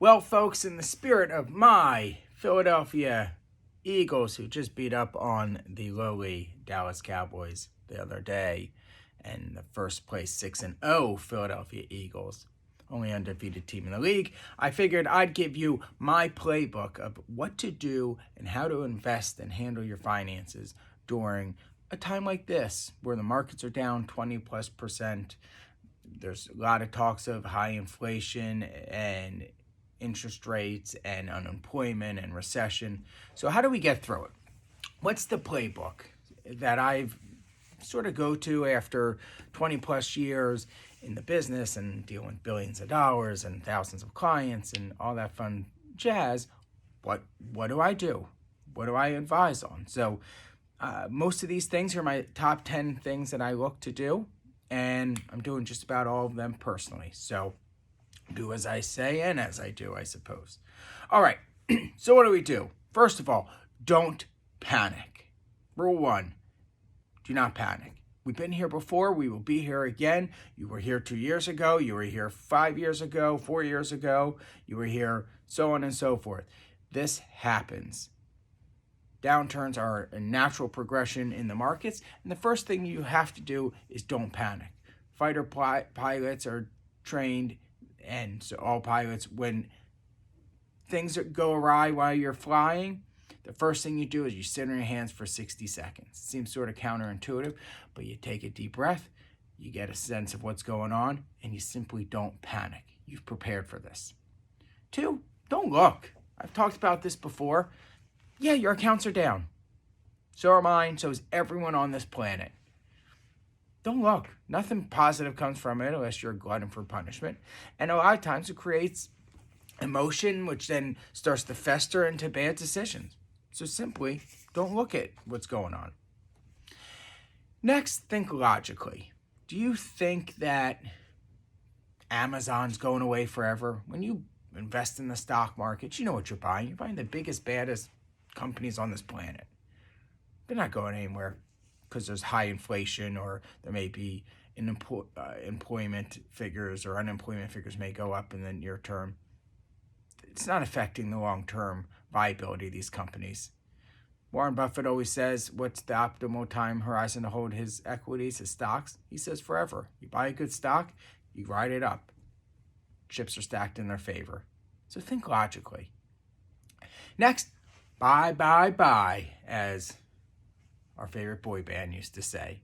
Well, folks, in the spirit of my Philadelphia Eagles, who just beat up on the lowly Dallas Cowboys the other day, and the first place 6-0 Philadelphia Eagles, only undefeated team in the league, I figured I'd give you my playbook of what to do and how to invest and handle your finances during a time like this, where the markets are down 20+%. There's a lot of talks of high inflation and interest rates and unemployment and recession. So how do we get through it? What's the playbook that I've sort of go to after 20 plus years in the business and dealing with billions of dollars and thousands of clients and all that fun jazz? What do I do? What do I advise on? So most of these things are my top 10 things that I look to do, and I'm doing just about all of them personally. So do as I say and as I do, I suppose. All right, so what do we do? First of all, don't panic. Rule 1, do not panic. We've been here before. We will be here again. You were here 2 years ago. You were here 5 years ago, 4 years ago. You were here, so on and so forth. This happens. Downturns are a natural progression in the markets. And the first thing you have to do is don't panic. Fighter pilots are trained, and so all pilots, when things go awry while you're flying, the first thing you do is you sit on your hands for 60 seconds. It seems sort of counterintuitive, but you take a deep breath, you get a sense of what's going on, and you simply don't panic. You've prepared for this. 2, don't look. I've talked about this before. Yeah, your accounts are down. So are mine. So is everyone on this planet. Don't look. Nothing positive comes from it unless you're a glutton for punishment. And a lot of times it creates emotion, which then starts to fester into bad decisions. So simply don't look at what's going on. Next, think logically. Do you think that Amazon's going away forever? When you invest in the stock market, you know what you're buying. You're buying the biggest, baddest companies on this planet. They're not going anywhere because there's high inflation, or there may be employment figures or unemployment figures may go up in the near term. It's not affecting the long-term viability of these companies. Warren Buffett always says, what's the optimal time horizon to hold his equities, his stocks? He says forever. You buy a good stock, you ride it up. Chips are stacked in their favor. So think logically. Next, buy, as our favorite boy band used to say.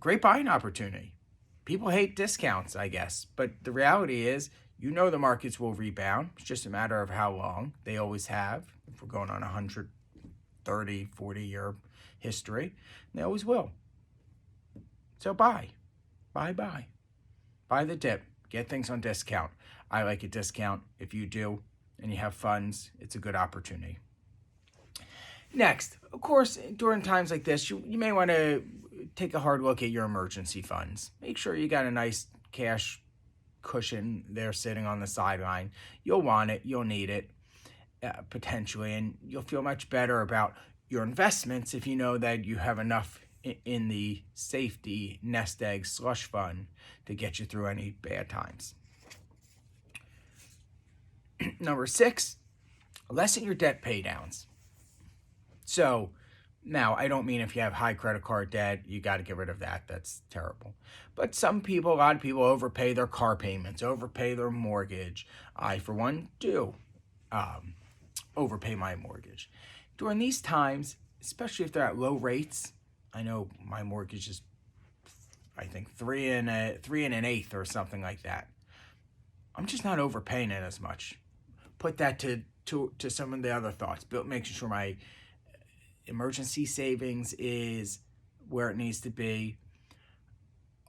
Great buying opportunity. People hate discounts, I guess, but the reality is, you know the markets will rebound. It's just a matter of how long. They always have. If we're going on 130, 40-year history, they always will. So buy. Buy the dip. Get things on discount. I like a discount. If you do and you have funds, it's a good opportunity. Next, of course, during times like this, you may want to take a hard look at your emergency funds. Make sure you got a nice cash cushion there sitting on the sideline. You'll want it. You'll need it, potentially, and you'll feel much better about your investments if you know that you have enough in the safety nest egg slush fund to get you through any bad times. Number 6, lessen your debt pay downs. So now, I don't mean if you have high credit card debt, you got to get rid of that. That's terrible. But a lot of people overpay their car payments, overpay their mortgage. I, for one, do overpay my mortgage. During these times, especially if they're at low rates, I know my mortgage is, I think, 3 1/8 or something like that. I'm just not overpaying it as much. Put that to some of the other thoughts. Making sure my emergency savings is where it needs to be.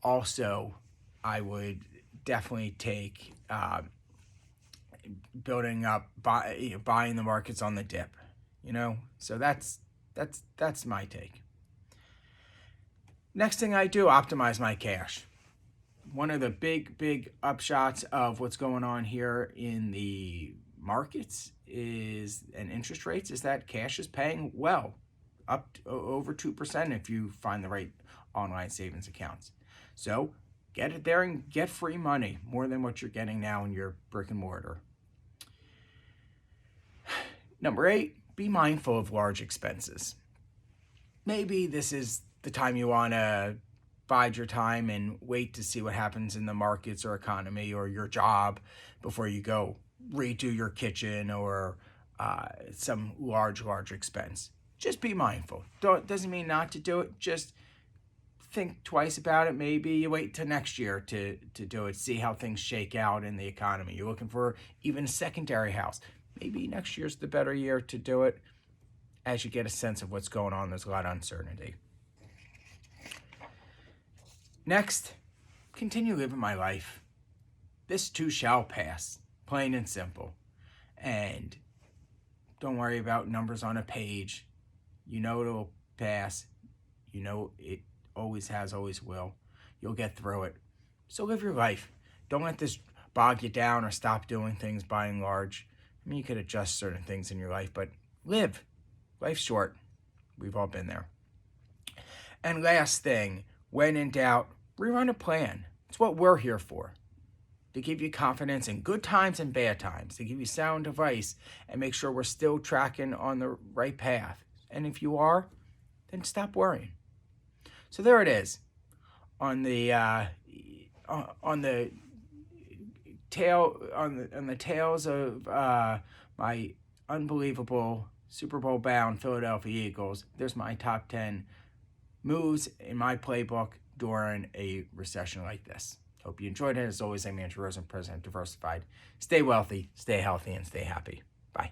Also, I would definitely take building up, buying the markets on the dip. So that's my take. Next thing I do, optimize my cash. One of the big upshots of what's going on here in the markets and interest rates is that cash is paying well, up to over 2% if you find the right online savings accounts. So get it there and get free money, more than what you're getting now in your brick and mortar. Number 8, be mindful of large expenses. Maybe this is the time you want to bide your time and wait to see what happens in the markets or economy or your job before you go redo your kitchen or some large expense. Just be mindful. Doesn't mean not to do it. Just think twice about it. Maybe you wait till next year to do it. See how things shake out in the economy. You're looking for even a secondary house. Maybe next year's the better year to do it as you get a sense of what's going on. There's a lot of uncertainty. Next, continue living my life. This too shall pass, plain and simple. And don't worry about numbers on a page. You know it'll pass. You know it always has, always will. You'll get through it. So live your life. Don't let this bog you down or stop doing things by and large. I mean, you could adjust certain things in your life, but live. Life's short. We've all been there. And last thing, when in doubt, rerun a plan. It's what we're here for. To give you confidence in good times and bad times. To give you sound advice and make sure we're still tracking on the right path. And if you are, then stop worrying. So there it is. On the tails of my unbelievable Super Bowl bound Philadelphia Eagles, there's my top 10 moves in my playbook during a recession like this. Hope you enjoyed it. As always, I'm Andrew Rosen, President of Diversified. Stay wealthy, stay healthy, and stay happy. Bye.